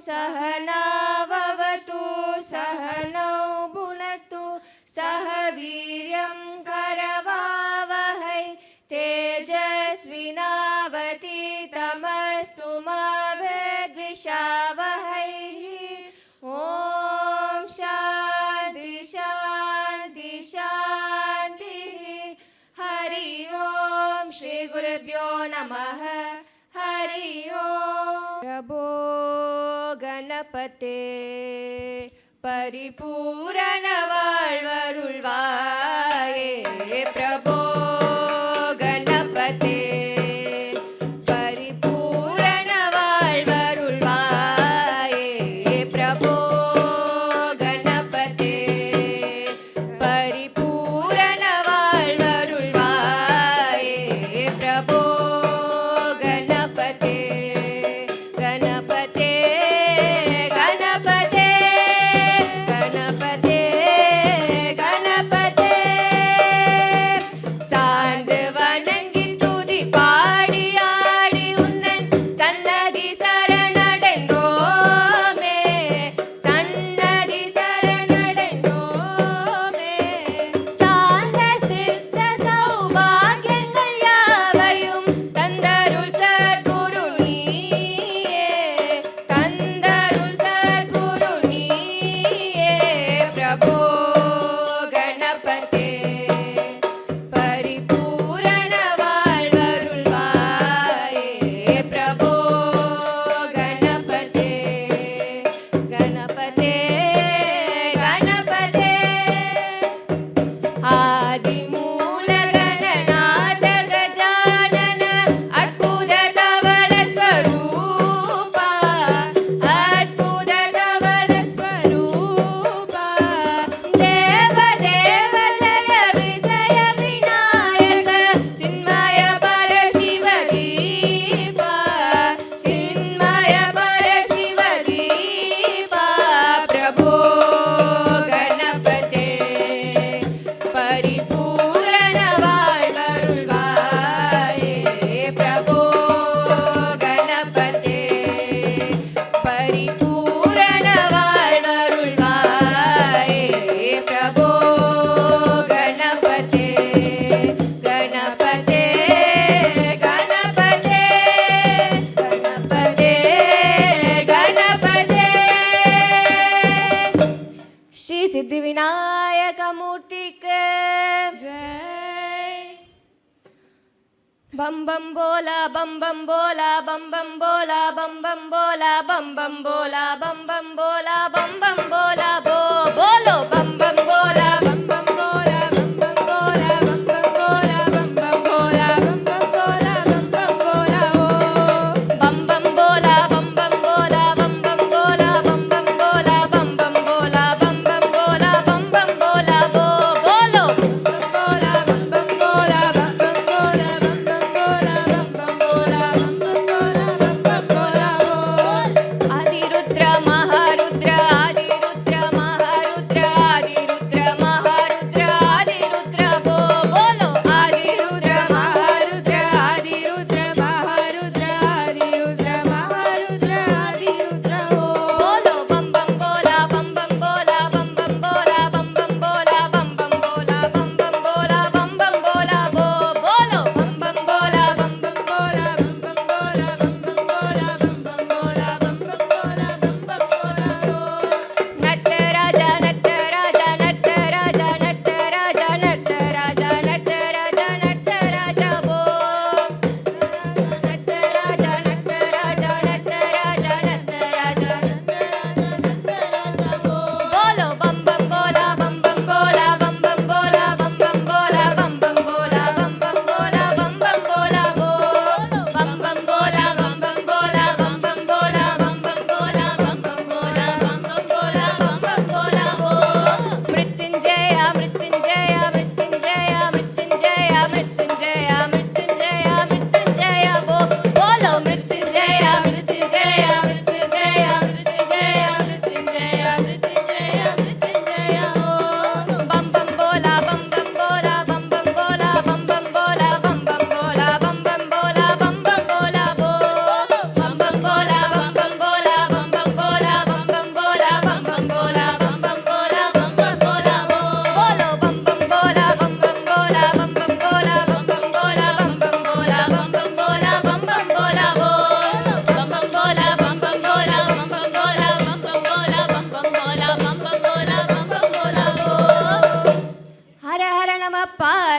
सहनाववतु सहनौ भुनक्तु सह वीर्यं करवावहै तेजस्विनावतीतमस्तु मा विद्विषावहै। ॐ शान्ति शान्ति शान्तिः। हरि ओम श्री गुरुभ्यो नमः। हरि ओम। प्रभो गणपते परिपूर्ण வாழ்வருள்வாயே प्रभो गणपते परिपूर्ण வாழ்வருள்வாயே प्रभो गणपते परिपूर्ण வாழ்வருள்வாயே प्रभो गणपते गणपते गणपते गणपते गणपते சார்ந்து வணங்கி துதி பாடி ஆடி உந்தன் சன்னதி சரணடைந்தோமே சன்னதி சரணடைந்தோமே சார்ந்த சித்த சௌபாகியங்கள் யாவையும் தந்தருள் சத்குரு நீயே தந்தருள் சத்குரு நீயே பிரபோ गणपते परिपूर्ण வாழ்வருள்வாயே प्रभो गणपते गणपते गणपते आदिमूलगणनाथ गजानन अद्भुत धवल स्वरूपा अद्भुत धवल स्वरूपा देव देव जय विजय विनायक चिन्मय पर शिव दीपा चिन्मय पर शिव दीपा प्रभो गणपते परिपूर्ण வாழ்வருள்வாயே प्रभो गणपते परिपूर्ण வாழ்வருள்வாये प्रभो गणपते गणपते गणपते गणपते गणपते श्री सिद्धिविनायक मूर्ति के जय। बम बम बोला बम बम बोला बम बम बोला बम बम बोला बम बम बोला बम बम बोला बम बम बोला बोलो बम बम बोला बम बम बोला बम बम बोला बम बम बोला बम बम बोला बम बम बोला बम बम बोला ओ बम बम बोला बम बम बोला बम बम बोला बम बम बोला बम बम बोला बम बम बोला बम बम बोला बोलो बम बम बोला बम बम बोला बम बम बोला बम बम बोला बम बम बोला बम बम बोला बम बम बोला बोल। आदिरुद्र महारुद्र आदिरुद्र महारुद्र आदिरुद्र महारुद्र आदिरुद्र बोलो आदिरुद्र महारुद्र आदिरुद्र महारुद्र आदिरुद्र महारुद्र आदिरुद्र बोलो बम बम बोला बम बम बोला बम बम बोला बम बम बोला बम बम बोला बम बम बोला बम बम बोला बोलो बम बम बोला बम बम बोला बम बम बोला बम बम बोला बम बम बोला बम बम बोला बम बम बोला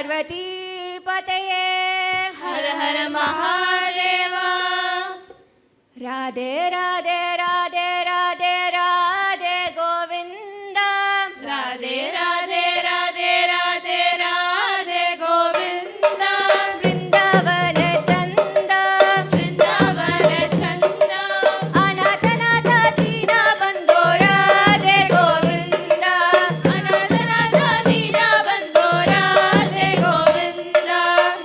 पार्वती पतये हर हर महादेवा राधे राधे राधे राधे राधे गोविंद राधे राधे राधे राधे राधे गोविंद वृंदावन चंद वृंदावन छंद अनाथ नाथ दीन बंधो राधे गोविंद अनाथ नाथ दीन बंधो राधे गोविंद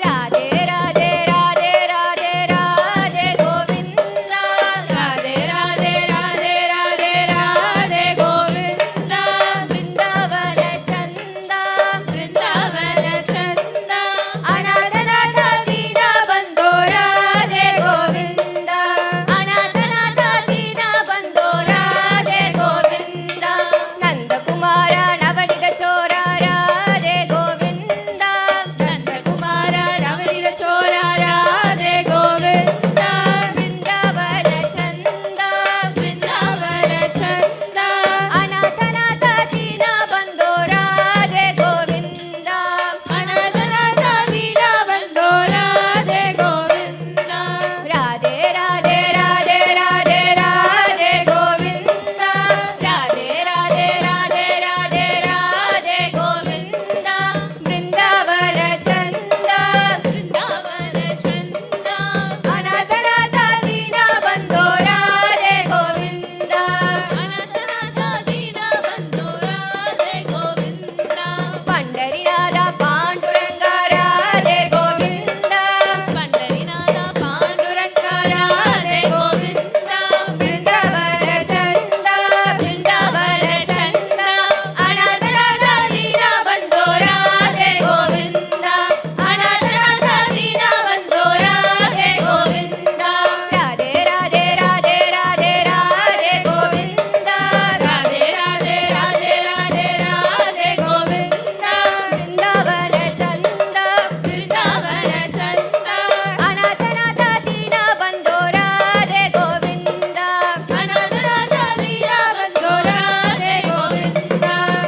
राधे राधे राधे राधे राधे गोविंद राधे राधे राधे राधे राधे गोविंद वृंदावन चंद वृंदावन छंद अनाथ नाथ दीन बंधो राधे गोविंद अनाथ नाथ दीन बंधो राधे गोविंद नंद कुमार नवनिध चोर राधे गोविंद नंद कुमार नवनीत चोर राधे गोविंद वृंदावन चंद वृंदावन छंद अनाथ नाथ दीन बंधो राधे गोविंद अनाथ नाथ दीन बंधो राधे गोविंद राधे राधे राधे राधे राधे गोविंद राधे राधे राधे राधे राधे गोविंद वृंदावन चंद वृंदावन छंद अनाथ नाथ दीन बंधो राधे गोविंद अनाथ नाथ दीन बंधो राधे गोविंद पंढरीनाथ पांडुरंग राधे गोविंद पंढरीनाथ पांडुरंग राधे गोविंद वृंदावन चंद वृंदावन चंद अनाथ नाथ दीन बंधो राधे गोविंद अनाथ नाथ दीन बंधो राधे गोविंद राधे राधे राधे राधे राधे गोविंद राधे राधे राधे राधे राधे गोविंद वृंदावन चंद वृंदावन छंद अनाथ नाथ दीन बंधो राधे गोविंद अनाथ नाथ दीन बंधो राधे गोविंद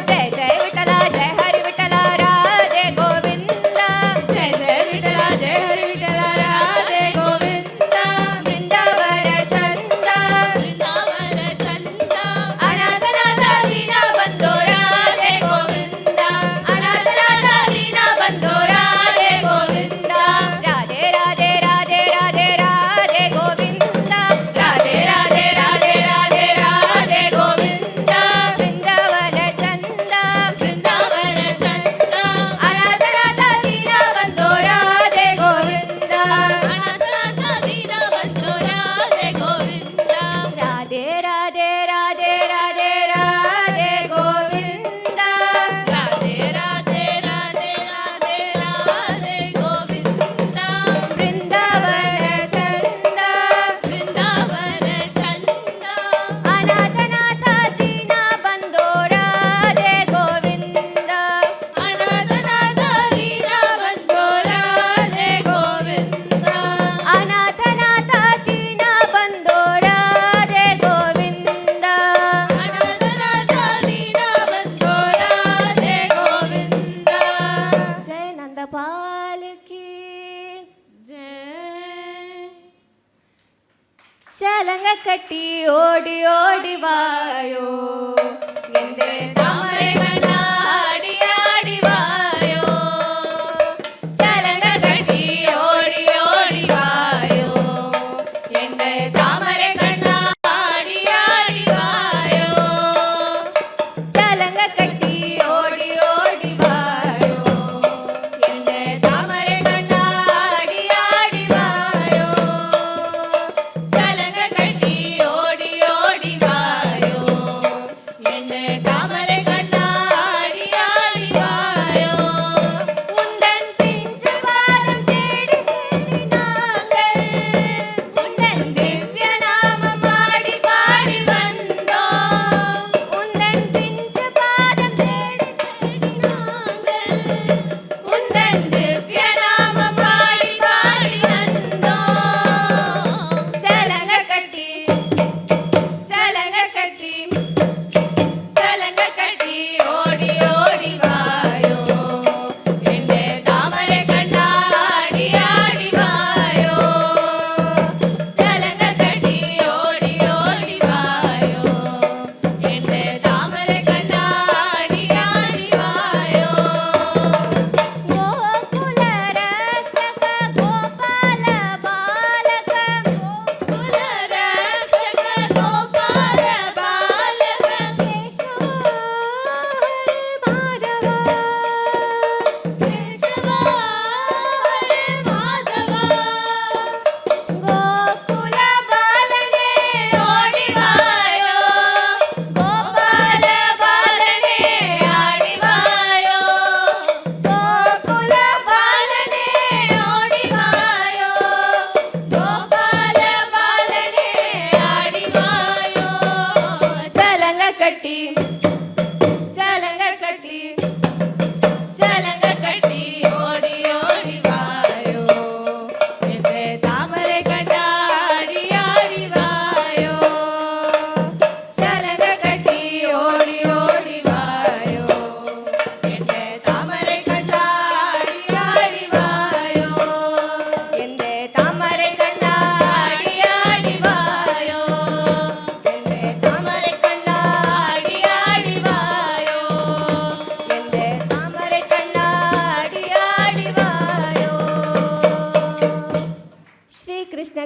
जय जय विठला जय हरि विठला राधे गोविंद जय जय विठला जय हरि विठला राधे गोविंद वृंदावन चंद वृंदावन छंद अनाथ नाथ दीन बंधो राधे गोविंद अनाथ नाथ दीन बंधो राधे गोविंद राधे राधे राधे राधे राधे गोविंद राधे राधे राधे राधे राधे गोविंद वृंदावन चंद वृंदावन छंद अनाथ नाथ दीन बंधो राधे गोविंद अनाथ नाथ दीन बंधो राधे गोविंद राधे राधे राधे राधे राधे गोविंद राधे राधे राधे राधे राधे गोविंद वृंदावन चंद वृंदावन छंद अनाथ नाथ दीन बंधो राधे गोविंद अनाथ नाथ दीन बंधो राधे गोविंद अनाथ नाथ दीन बंधो राधे गोविंद अनाथ नाथ दीन बंधो राधे गोविंद जय नंदपाल की जय ചലങ്ക കട്ടി ഓടി ഓടി വായോ എന്റെ താമര കണ്ണാടി ആടി വായോ ചലങ്ക കട്ടി ഓടി ഓടി വായോ എന്റെ താമര കണ്ണാടി ആടി വായോ ചലങ്ക കട്ടി ഓടി ഓടി വായോ എന്റെ താമര കണ്ണാടി ആടി വായോ ചലങ്ക കട്ടി ഓടി ഓടി വായോ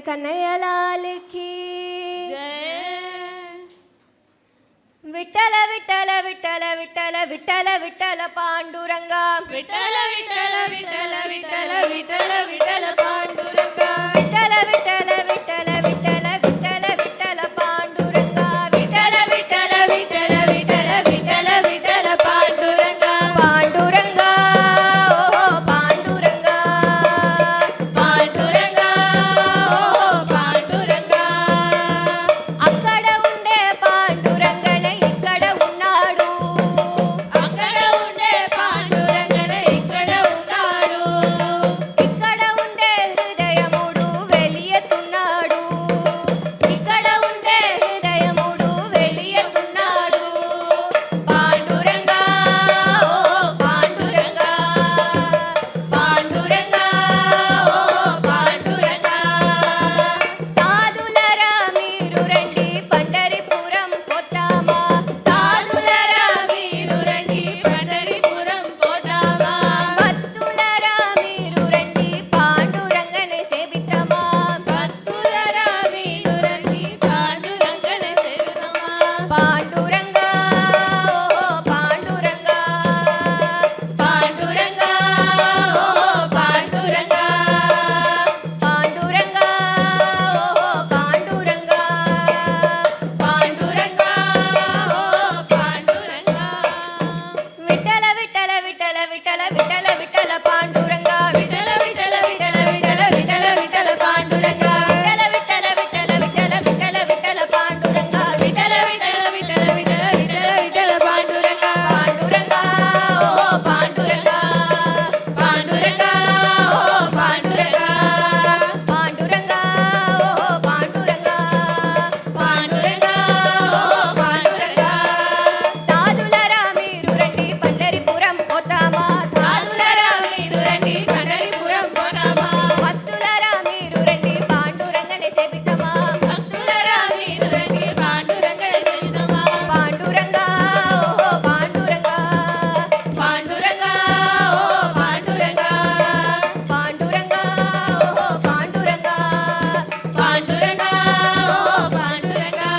कन्हैयालाल की जय विठ्ठल विठ्ठल विठ्ठल विठ्ठल विठ्ठल विठ्ठल पांडुरंगा विठ्ठल विठ्ठल विठ्ठल विठ्ठल विठ्ठल विठ्ठल पांडुरंगा विठ्ठल विठ्ठल विठ्ठल विठ्ठल विठ्ठल विठ्ठल पांडुरंगा विठ्ठल विठ्ठल विठ्ठल विठ्ठल विठ्ठल विठ्ठल पांडुरंगा पांडुरंगा ओ पांडुरंगा पांडुरंगा ओ पांडुरंगा అక్కడ ఉండే పాండురంగనే ఇక్కడ ఉన్నాడు అక్కడ ఉండే పాండురంగనే ఇక్కడ ఉన్నాడు ఇక్కడ ఉండే హృదయముడు వెలియతున్నాడు ఇక్కడ ఉండే హృదయముడు వెలియతున్నాడు పాండురంగా ఓ పాండురంగా పాండురంగా ఓ పాండురంగా సాధులరా మీరు రండి పండరిపురం పోతామా సాధులరా మీరు రండి పండరిపురం పోదామా భక్తులరా మీరు రండి పాండురంగనే సేవితమా భక్తులరా మీరు రండి పాండురంగనే సేవితమా పాండురంగా ఓ పాండురంగా పాండురంగా ఓ పాండురంగా పాండురంగా ఓ పాండురంగా పాండురంగా ఓ పాండురంగా విఠల విఠల విఠల విఠల విఠల విఠల పాండురంగా విఠల విఠల విఠల విఠల విఠల విఠల పాండురంగా విఠల విఠల విఠల విఠల విఠల విఠల పాండురంగా విఠల విఠల విఠల విఠల విఠల విఠల పాండురంగా పాండురంగా ఓ పాండురంగా పాండురంగా ఓ పాండురంగా పాండురంగా ఓ పాండురంగా పాండురంగా ఓ పాండురంగా సాధులరా మీరు రండి పండరిపురం పోతామా సాధులరా మీరు రండి పండరిపురం పోదామా భక్తులరా మీరు రండి పాండురంగనే సేవితమా భక్తులరా మీరు రండి పాండురంగనే సేవితమా పాండురంగా ఓ పాండురంగా పాండురంగా ఓ పాండురంగా పాండురంగా ఓ పాండురంగా పాండురంగా ఓ పాండురంగా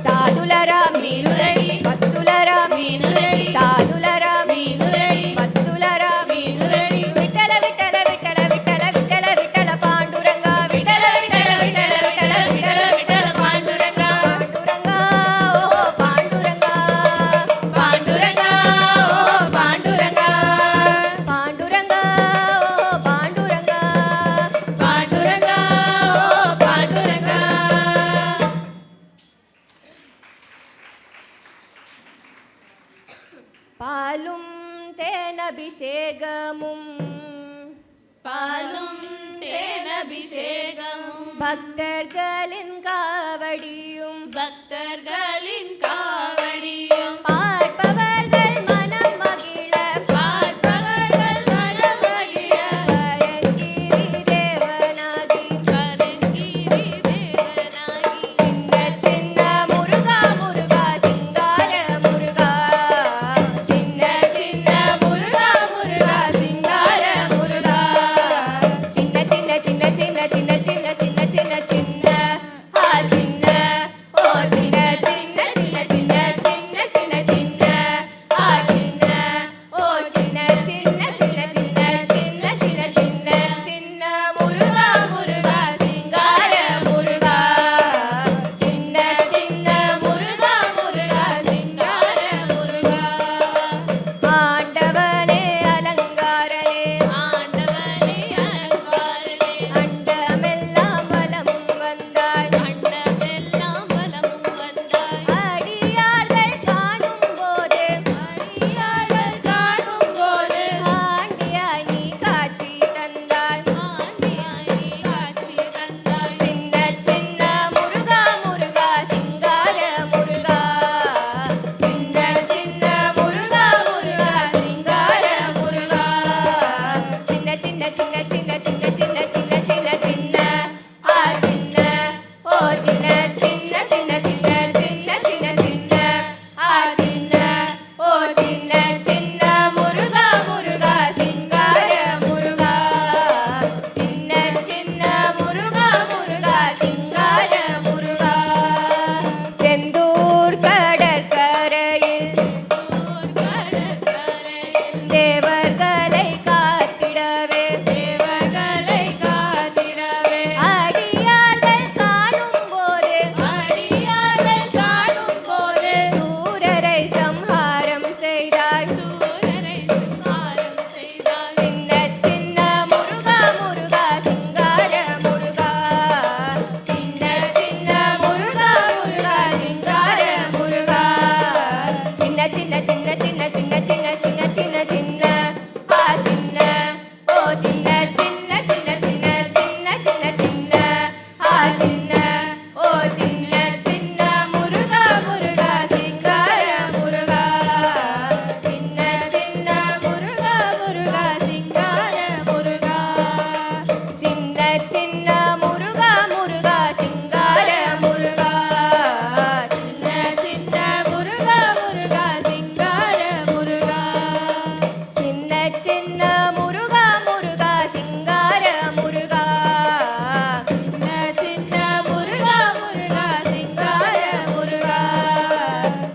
సాధులరా మీరు రండి భక్తులరా మీరు రండి సాధులరా మీరు రండి భక్తులరా మీరు రండి విఠల విఠల విఠల విఠల విఠల విఠల పాండురంగా విఠల విఠల విఠల విఠల విఠల విఠల పాండురంగా పాండురంగా ఓ పాండురంగా పాండురంగా ఓ పాండురంగా పాండురంగా ఓ పాండురంగా పాండురంగా ఓ పాండురంగా பாலும் தேனபிஷேகமும் பாலும் தேனபிஷேகமும் பக்தர்களின் காவடியும் பக்தர்களின் காவடியும் பார்ப்பவர்கள் மனம் மகிழ பார்ப்பவர்கள் மனம் மகிழ பரங்கிரி தேவனாகி பரங்கிரி தேவனாகி சின்ன சின்ன முருகா முருகா சிங்கார முருகா சின்ன சின்ன முருகா முருகா சிங்கார முருகா சின்ன சின்ன சின்ன சின்ன சின்ன சின்ன சின்ன சின்ன சின்ன சின்ன ஓ சின்ன சின்ன சின்ன சின்ன சின்ன சின்ன சின்ன சின்ன ஆ சின்ன ஓ சின்ன சின்ன சின்ன சின்ன சின்ன சின்ன சின்ன ஆ சின்ன ஓ சின்ன சின்ன முருகா முருகா சிங்கார முருகா சின்ன சின்ன முருகா முருகா சிங்கார முருகா சின்ன சின்ன முருகா முருகா சிங்கார முருகா சின்ன சின்ன முருகா முருகா சிங்கார முருகா சின்ன சின்ன முருகா முருகா சிங்கார முருகா சின்ன சின்ன முருகா முருகா சிங்கார முருகா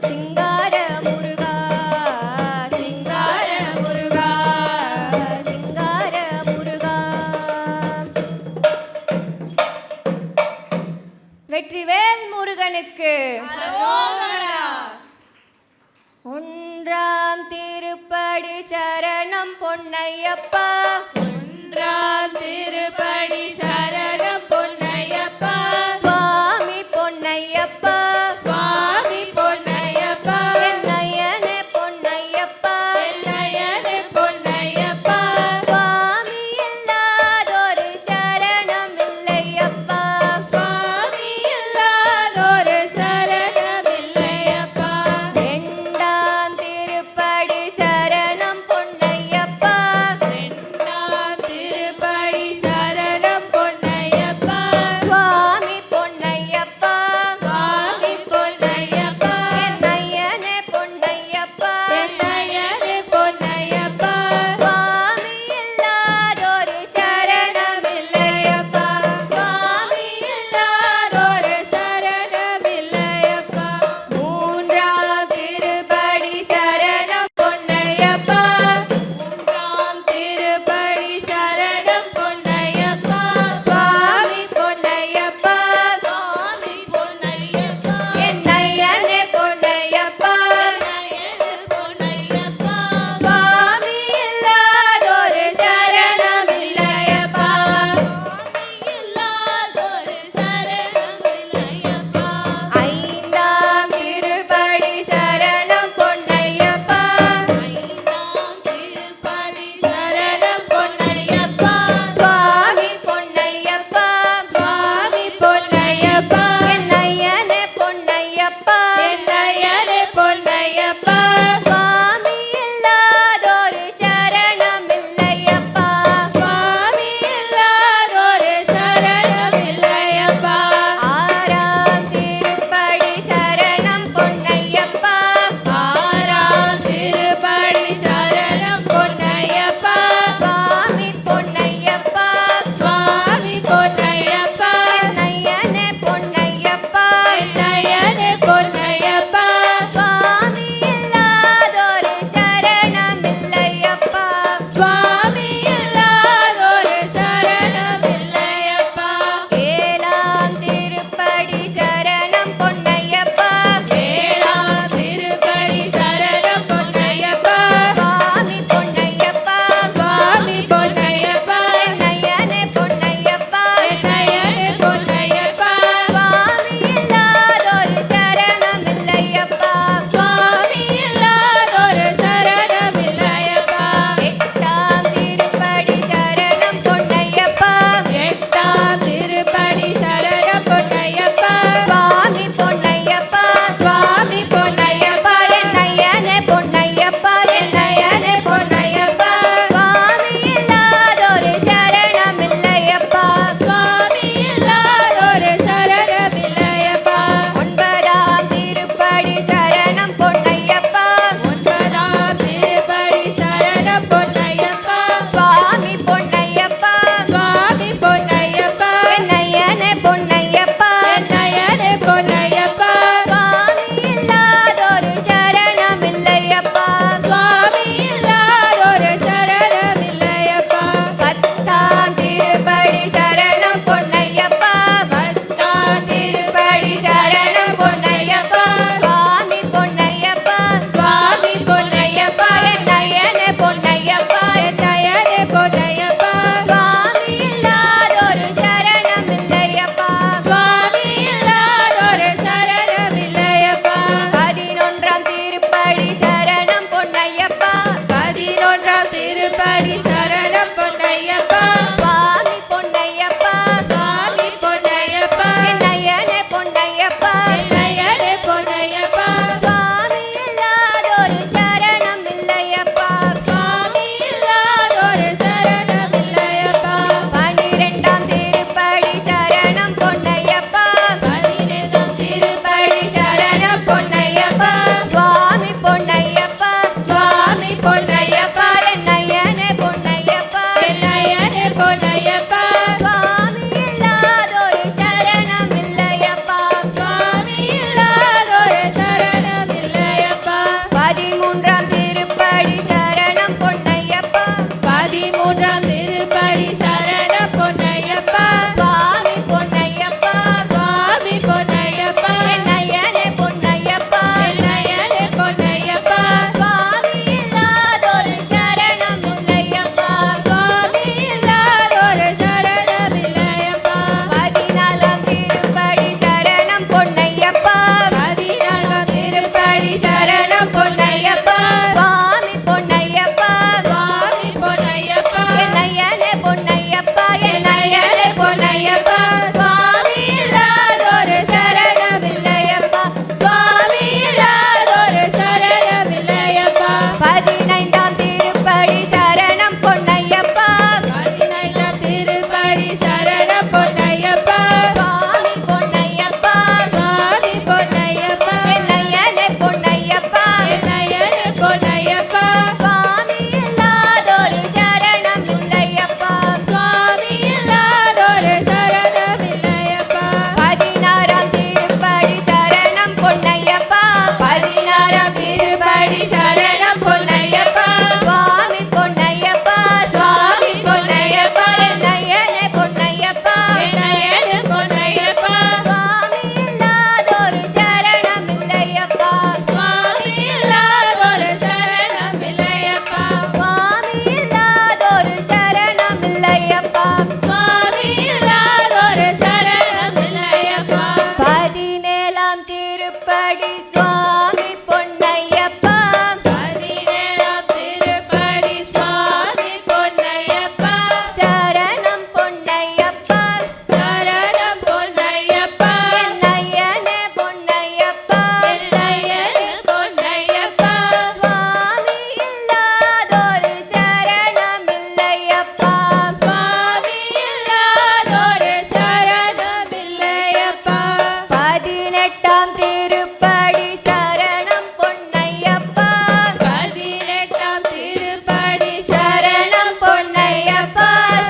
சிங்கார முருகா சிங்கார முருகா சிங்கார முருகா வெற்றிவேல் முருகனுக்கு ஒன்றாம் திருப்படி சரணம் பொன்னையப்பா ஒன்றாம் திருப்படி சரணம் பொன்னையப்பா சுவாமி பொன்னையப்பா சுவாமி பொன்னையப்பா என்னையனே பொன்னையப்பா என்னையனே பொன்னையப்பா சுவாமி இல்லாதொரு சரணம் இல்லையப்பா சுவாமி இல்லாதொரு சரணமில்லையப்பா இரண்டாம் திருப்படி சரணம் பொன்னையப்பா இரண்டாம் திருப்படி சரணம் பொன்னையப்பா சுவாமி பொன்னையப்பா சுவாமி பொன்னையப்பா என்னையனே பொன்னையப்பா என்னையனே பொன்னையப்பா சுவாமி இல்லாதொரு சரணமில்லையப்பா சுவாமி இல்லாதொரு சரணமில்லையப்பா மூன்றாம் திருப்படி சரணம் பொன்னையப்பா மூன்றாம் திருப்படி சரணம் பொன்னையப்பா சுவாமி பொன்னையப்பா சுவாமி பொன்னையப்பா என்னையனே பொன்னையப்பா என்னையனே பொன்னையப்பா சுவாமி இல்லாதொரு சரணமில்லையப்பா இல்லாதொரு சரணமில்லையப்பா ஐந்தாம் திருப்படி சரணம் பொன்னையப்பா ஐந்தாம் திருப்படி சரணம் பொன்னையப்பா சுவாமி பொன்னையப்பா சுவாமி பொன்னையப்பா என்னையனே பொன்னையப்பா என்னையனே பொன்னையப்பா சுவாமி இல்லாதொரு சரணமில்லையப்பா சுவாமி இல்லாதொரு சரணமில்லையப்பா ஆறாம் திருப்படி சரணம் பொன்னையப்பா ஆறாம் திருப்படி சரணம் பொன்னையப்பா சுவாமி பொன்னையப்பா சுவாமி பொன்னையப்பா என்னையனே பொன்னையப்பா என்னையனே பொன்னையப்பா சுவாமி இல்லாதொரு சரணமில்லையப்பா சுவாமி இல்லாதொரு சரணமில்லையப்பா ஏழாம் திருப்படி சரணம் பொன்னையப்பா ஏழாம் திருப்படி சரணம் பொன்னையப்பா சுவாமி பொன்னையப்பா சுவாமி பொன்னையப்பா என்னையனே பொன்னையப்பா என்னையனே பொன்னையப்பா சுவாமி இல்லாதொரு சரணமில்லையப்பா சுவாமி இல்லாதொரு சரணமில்லையப்பா எட்டாம் திருப்படி சரணம் பொன்னையப்பா எட்டாம் திருப்படி சரணம் பொன்னையப்பா சுவாமி பொன்னையப்பா சுவாமி பொன்னையப்பா என்னையனே பொன்னையப்பா என்னையனே பொன்னையப்பா சுவாமி இல்லாதொரு சரணமில்லையப்பா சுவாமி இல்லாதொரு சரணமில்லையப்பா ஒன்பதாம் திருப்படி சரணம் பொன்னையப்பா ஒன்பதாம் திருப்படி சரணம் பொன்னையப்பா சுவாமி பொன்னையப்பா சுவாமி பொன்னையப்பா என்னையனே பொன்னையப்பா என்னையனே பொன்னையப்பா சுவாமி இல்லாதொரு திருப்படி சுவாமி பொன்னையப்பா 17ஆம் திருப்படி சுவாமி பொன்னையப்பா சரணம் பொன்னையப்பா சரணம் பொன்னையப்பா என்னையனே பொன்னையப்பா என்னையனே பொன்னையப்பா சுவாமி இல்லாதொரு சரணம் இல்லையப்பா சுவாமி இல்லாதொரு சரணம் இல்லையப்பா 18ஆம் திருப்படி சரணம் பொன்னையப்பா 18ஆம் திருப்படி சரணம் பொன்னையப்பா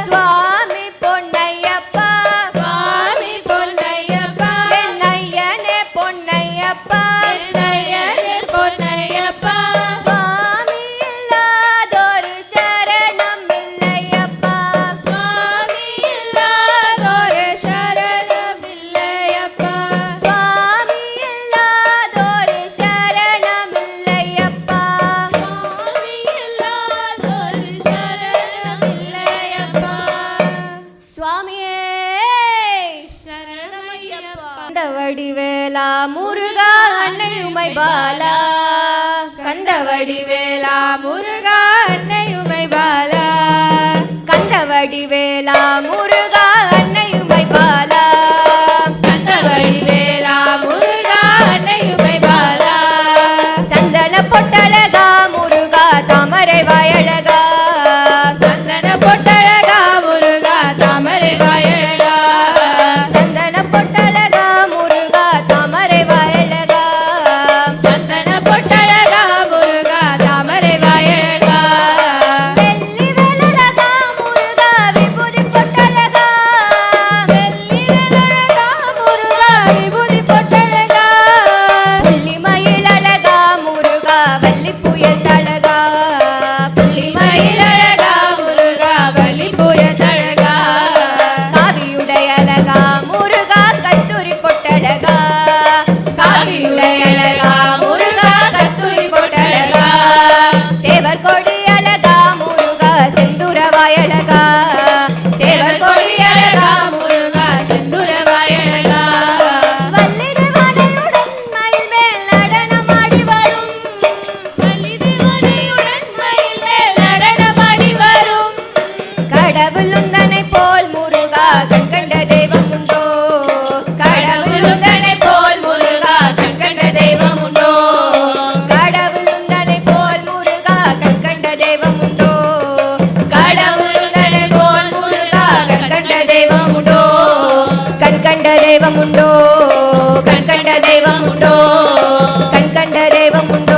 சுவாமி பொன்னையப்பா சுவாமி பொன்னையப்பா என்னையனே பொன்னையப்பா என்னையனே பொன்னையப்பா சுவாமி இல்லாதொரு சரணம் இல்லையப்பா சுவாமி இல்லாதொரு சரணம் இல்லையப்பா சுவாமி இல்லாதொரு சரணம் இல்லையப்பா சுவாமி இல்லாதொரு சரணம் இல்லையப்பா சுவாமியே சரணமையப்பா கந்த வடிவேலா முருகா அன்னை உமை பாலா கந்த வடிவேலா முருகா அன்னை உமை பாலா கந்த வடிவேலா முருகா அன்னை உமை பாலா கந்த வடிவேலா முருகா அன்னை உமை பாலா சந்தன பொட்டழகா முருகா தாமரை வாயழகா சந்தன பொட்டழகா முருகா தாமரை வாயழகா சந்தன பொட்டழகா முருகா தாமரை வாயழகா சந்தன பொட்டழகா முருகா தாமரை வாயழகா வெள்ளி வேலழகா முருகா விபூதி பொட்டழகா வெள்ளி வேலழகா முருகா விபூதி பொட்டழகா புள்ளி மயில் அழகா முருகா வள்ளி புயல் தழகா புள்ளி மயில் மயிலழகா முருகா வள்ளி புயத்தழகா காவியுடை அழகா முருகா கஸ்தூரி பொட்டழகா காவியுடை அழகா முருகா கஸ்தூரி பொட்டழகா சேவர் கொடி அழகா முருகா செந்துரவாய் அழகா சேவர் கொடி அழகா முருகா செந்துர வாயழகா வள்ளிருவானையுடன் மயில் மேல் நடனமாடி வரும் வள்ளிதேவனையுடன் மயில் மேல் நடனமாடி வரும் கடவுள் உந்தனை போல் முருகா கண்கண்ட தெய்வம் உண்டோ கடவுள் உந்தனை போல் முருகா கண்கண்ட தெய்வம் உண்டோ கடவுள் உந்தனை போல் முருகா கண்கண்ட தெய்வம் உண்டோ கடவுள் உந்தனை போல் முருகா கண்கண்ட தெய்வம் உண்டோ கண்கண்ட தெய்வம் உண்டோ கண்கண்ட தெய்வம் உண்டோ கண்கண்ட தெய்வம் உண்டோ